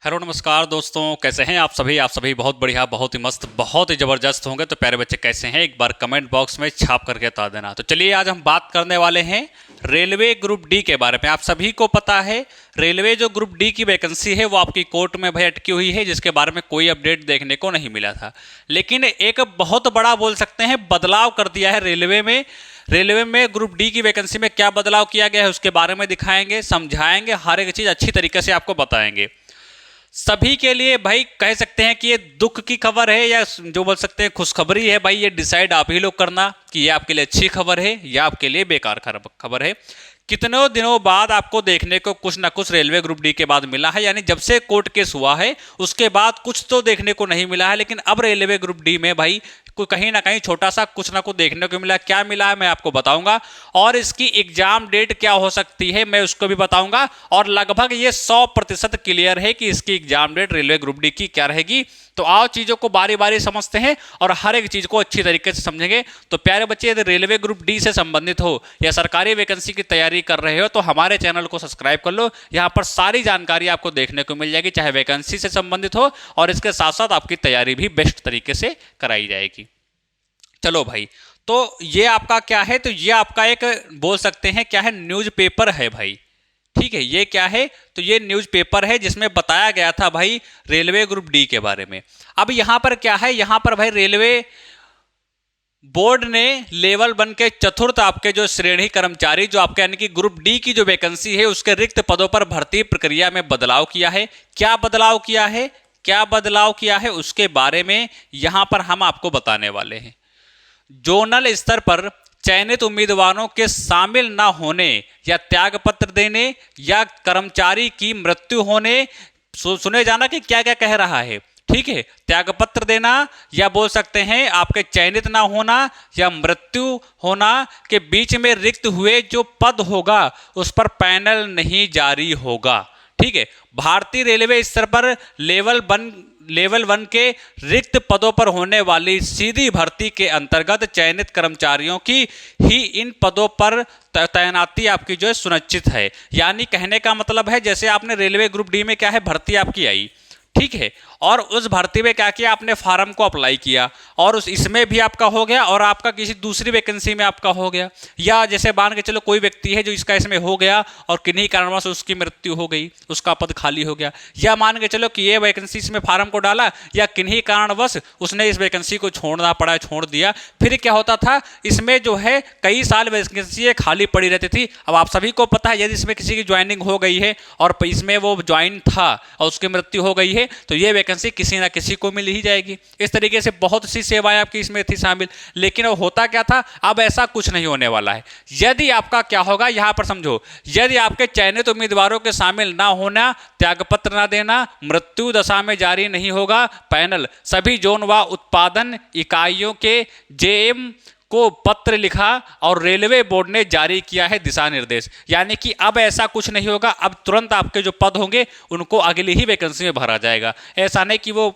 Hello नमस्कार दोस्तों, कैसे हैं आप सभी बहुत बढ़िया, बहुत ही मस्त, बहुत ही ज़बरदस्त होंगे। तो प्यारे बच्चे कैसे हैं, एक बार कमेंट बॉक्स में छाप करके बता देना। तो चलिए आज हम बात करने वाले हैं रेलवे ग्रुप डी के बारे में। आप सभी को पता है रेलवे जो ग्रुप डी की वैकेंसी है वो आपकी कोर्ट में भाई अटकी हुई है, जिसके बारे में कोई अपडेट देखने को नहीं मिला था। लेकिन एक बहुत बड़ा बोल सकते हैं बदलाव कर दिया है रेलवे में ग्रुप डी की वैकेंसी में क्या बदलाव किया गया है उसके बारे में दिखाएंगे, समझाएंगे, हर एक चीज़ अच्छी तरीके से आपको बताएंगे। सभी के लिए भाई कह सकते हैं कि ये दुख की खबर है या जो बोल सकते हैं खुशखबरी है। भाई ये डिसाइड आप ही लोग करना कि ये आपके लिए अच्छी खबर है या आपके लिए बेकार खबर है। कितनों दिनों बाद आपको देखने को कुछ ना कुछ रेलवे ग्रुप डी के बाद मिला है, यानी जब से कोर्ट केस हुआ है उसके बाद कुछ तो देखने को नहीं मिला है। लेकिन अब रेलवे ग्रुप डी में भाई कोई कहीं ना कहीं छोटा सा कुछ ना कुछ देखने को मिला। क्या मिला है मैं आपको बताऊंगा, और इसकी एग्जाम डेट क्या हो सकती है मैं उसको भी बताऊंगा। और लगभग ये 100% क्लियर है कि इसकी exam date railway group D की क्या रहेगी। तो आओ चीज़ों को बारी बारी समझते हैं और हर एक चीज़ को अच्छी तरीके से समझेंगे। तो प्यारे बच्चे, यदि रेलवे ग्रुप डी से संबंधित हो या सरकारी वैकेंसी की तैयारी कर रहे हो तो हमारे चैनल को सब्सक्राइब कर लो। यहाँ पर सारी जानकारी आपको देखने को मिल जाएगी, चाहे वैकेंसी से संबंधित हो, और इसके साथ साथ आपकी तैयारी भी बेस्ट तरीके से कराई जाएगी। चलो भाई, तो ये आपका क्या है, तो ये आपका एक बोल सकते हैं क्या है, न्यूज़पेपर है भाई। ठीक है, ये क्या है, तो ये न्यूज़पेपर है जिसमें बताया गया था भाई रेलवे ग्रुप डी के बारे में। अब यहां पर क्या है, यहां पर भाई रेलवे बोर्ड ने लेवल 1 के चतुर्थ आपके जो श्रेणी कर्मचारी जो आपके यानी कि ग्रुप डी की जो वैकेंसी है उसके रिक्त पदों पर भर्ती प्रक्रिया में बदलाव किया है। क्या बदलाव किया है उसके बारे में यहां पर हम आपको बताने वाले हैं। जोनल स्तर पर चयनित उम्मीदवारों के शामिल न होने या त्यागपत्र देने या कर्मचारी की मृत्यु होने, सुने जाना कि क्या क्या कह रहा है। ठीक है, त्यागपत्र देना या बोल सकते हैं आपके चयनित ना होना या मृत्यु होना के बीच में रिक्त हुए जो पद होगा उस पर पैनल नहीं जारी होगा। ठीक है, भारतीय रेलवे स्तर पर लेवल 1 के रिक्त पदों पर होने वाली सीधी भर्ती के अंतर्गत चयनित कर्मचारियों की ही इन पदों पर तैनाती आपकी जो है सुनिश्चित है। यानी कहने का मतलब है जैसे आपने रेलवे ग्रुप डी में क्या है भर्ती आपकी आई, ठीक है, और उस भर्ती में क्या किया आपने, फार्म को अप्लाई किया और उस इसमें भी आपका हो गया और आपका किसी दूसरी वैकेंसी में आपका हो गया। या जैसे मान के चलो कोई व्यक्ति है जो इसका इसमें हो गया और किन्हीं कारणवश उसकी मृत्यु हो गई, उसका पद खाली हो गया। या मान के चलो कि ये वैकेंसी इसमें फार्म को डाला या किन्हीं कारणवश उसने इस वैकेंसी को छोड़ना पड़ा, छोड़ दिया। फिर क्या होता था, इसमें जो है कई साल वैकेंसी खाली पड़ी रहती थी। अब आप सभी को पता है यदि इसमें किसी की ज्वाइनिंग हो गई है और इसमें वो ज्वाइन था और उसकी मृत्यु हो गई है तो ये वैकेंसी किसी ना किसी को मिल ही जाएगी। इस तरीके से बहुत सी सेवाएं आपकी इसमें थी शामिल। लेकिन वो होता क्या था, अब ऐसा कुछ नहीं होने वाला है। यदि आपका क्या होगा, यहां पर समझो, यदि आपके चयनित उम्मीदवारों के शामिल ना होना, त्यागपत्र ना देना, मृत्यु दशा में जारी नहीं होगा पैनल, सभी जोन व उत्पादन इकाइयों के जेएम को पत्र लिखा और रेलवे बोर्ड ने जारी किया है दिशा निर्देश। यानी कि अब ऐसा कुछ नहीं होगा, अब तुरंत आपके जो पद होंगे उनको अगली ही वैकेंसी में भरा जाएगा। ऐसा नहीं कि वो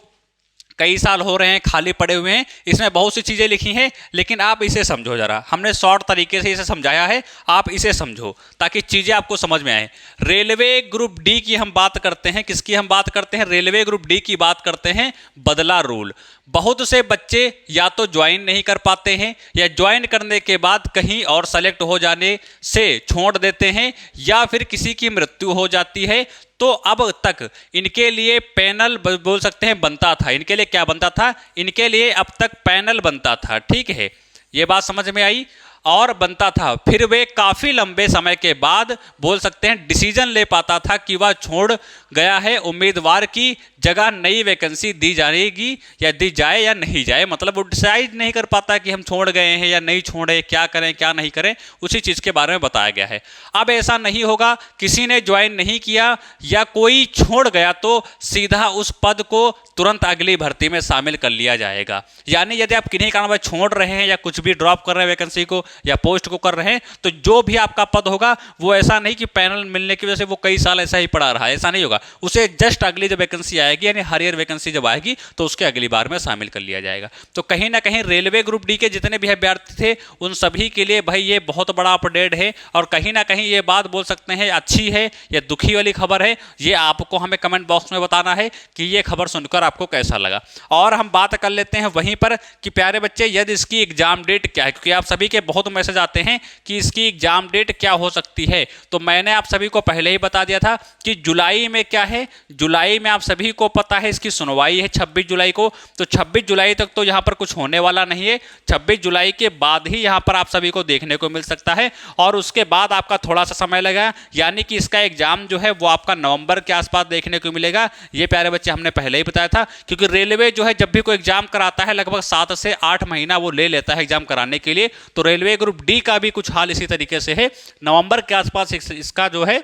कई साल हो रहे हैं खाली पड़े हुए हैं। इसमें बहुत सी चीज़ें लिखी हैं लेकिन आप इसे समझो जरा, हमने शॉर्ट तरीके से इसे समझाया है, आप इसे समझो ताकि चीज़ें आपको समझ में आए। रेलवे ग्रुप डी की हम बात करते हैं, किसकी हम बात करते हैं, रेलवे ग्रुप डी की बात करते हैं। बदला रूल, बहुत से बच्चे या तो ज्वाइन नहीं कर पाते हैं या ज्वाइन करने के बाद कहीं और सेलेक्ट हो जाने से छोड़ देते हैं या फिर किसी की मृत्यु हो जाती है। तो अब तक इनके लिए पैनल बोल सकते हैं बनता था। इनके लिए क्या बनता था, इनके लिए अब तक पैनल बनता था। ठीक है, ये बात समझ में आई, और बनता था। फिर वे काफ़ी लंबे समय के बाद बोल सकते हैं डिसीजन ले पाता था कि वह छोड़ गया है, उम्मीदवार की जगह नई वैकेंसी दी जाएगी या दी जाए या नहीं जाए। मतलब वो डिसाइड नहीं कर पाता कि हम छोड़ गए हैं या नहीं छोड़े, क्या करें क्या नहीं करें, उसी चीज़ के बारे में बताया गया है। अब ऐसा नहीं होगा, किसी ने ज्वाइन नहीं किया या कोई छोड़ गया तो सीधा उस पद को तुरंत अगली भर्ती में शामिल कर लिया जाएगा। यानी यदि आप किन्हीं कारण छोड़ रहे हैं या कुछ भी ड्रॉप कर रहे हैं वैकेंसी को या पोस्ट को कर रहे हैं तो जो भी आपका पद होगा वो ऐसा नहीं कि पैनल मिलने की वजह से वो कई साल ऐसा ही पड़ा रहा है, ऐसा नहीं होगा। होगा, उसे जस्ट अगली जब वैकेंसी आएगी यानी हर ईयर वैकेंसी जब आएगी तो उसके अगली बार में शामिल कर लिया जाएगा। तो कहीं ना कहीं रेलवे ग्रुप डी के जितने भी अभ्यर्थी थे उन सभी के लिए भाई ये बहुत बड़ा अपडेट है, और कहीं ना कहीं ये बात बोल सकते हैं अच्छी है या दुखी वाली खबर है, ये आपको हमें कमेंट बॉक्स में बताना है कि ये खबर सुनकर आपको कैसा लगा। और हम बात कर लेते हैं वहीं पर कि प्यारे बच्चे यदि इसकी एग्जाम डेट क्या है, क्योंकि आप सभी के बहुत मैसेज आते हैं कि इसकी एग्जाम डेट क्या हो सकती है। तो मैंने आप सभी को पहले ही बता दिया था कि जुलाई में क्या है, जुलाई में आप सभी को पता है इसकी सुनवाई है 26 जुलाई को। तो 26 जुलाई तक तो यहां पर कुछ होने वाला नहीं है, 26 जुलाई के बाद ही यहां पर आप सभी को देखने को मिल सकता है, और उसके बाद आपका थोड़ा सा समय लगा, यानी कि इसका एग्जाम जो है वो आपका नवंबर के आसपास देखने को मिलेगा। ये प्यारे बच्चे हमने पहले ही बताया था, क्योंकि रेलवे जो है जब भी कोई एग्जाम कराता है लगभग 7 से 8 महीना वो ले लेता है एग्जाम कराने के लिए। तो रेलवे ग्रुप डी का भी कुछ हाल इसी तरीके से है, नवंबर के आसपास इसका जो है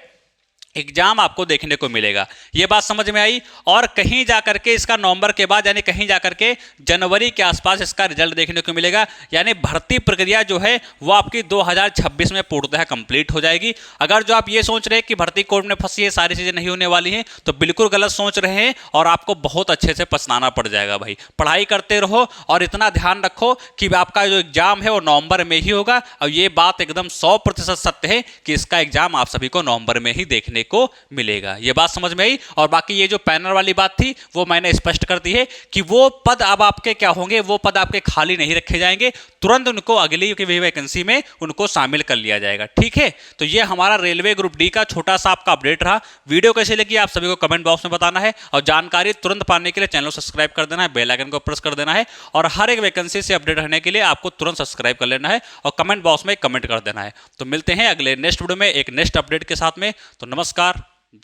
एग्जाम आपको देखने को मिलेगा। ये बात समझ में आई। और कहीं जाकर के इसका नवंबर के बाद यानी कहीं जाकर के जनवरी के आसपास इसका रिजल्ट देखने को मिलेगा, यानी भर्ती प्रक्रिया जो है वो आपकी 2026 में पूर्णतः कंप्लीट हो जाएगी। अगर जो आप ये सोच रहे हैं कि भर्ती कोर्ट में फंसी है, सारी चीजें नहीं होने वाली हैं, तो बिल्कुल गलत सोच रहे हैं और आपको बहुत अच्छे से पछताना पड़ जाएगा। भाई पढ़ाई करते रहो और इतना ध्यान रखो कि आपका जो एग्जाम है वो नवंबर में ही होगा, और ये बात एकदम 100% सत्य है कि इसका एग्जाम आप सभी को नवंबर में ही देखने को मिलेगा। यह बात समझ में आई। और बाकी ये जो पैनल वाली बात थी वो मैंने स्पष्ट कर दी है कि वो पद अब आपके क्या होंगे, वो पद आपके खाली नहीं रखे जाएंगे, तुरंत उनको अगली की वैकेंसी में उनको शामिल कर लिया जाएगा। ठीक है, तो ये हमारा रेलवे ग्रुप डी का छोटा सा आपका अपडेट रहा। वीडियो कैसी लगी आप सभी को कमेंट बॉक्स में बताना है, और जानकारी तुरंत पाने के लिए चैनल सब्सक्राइब कर देना है, बेल आइकन को प्रेस कर देना है, और हर एक वैकेंसी से अपडेट रहने के लिए आपको तुरंत सब्सक्राइब कर लेना है और कमेंट बॉक्स में कमेंट कर देना है। तो मिलते हैं अगले नेक्स्ट वीडियो में एक नेक्स्ट अपडेट के साथ में। तो नमस्कार।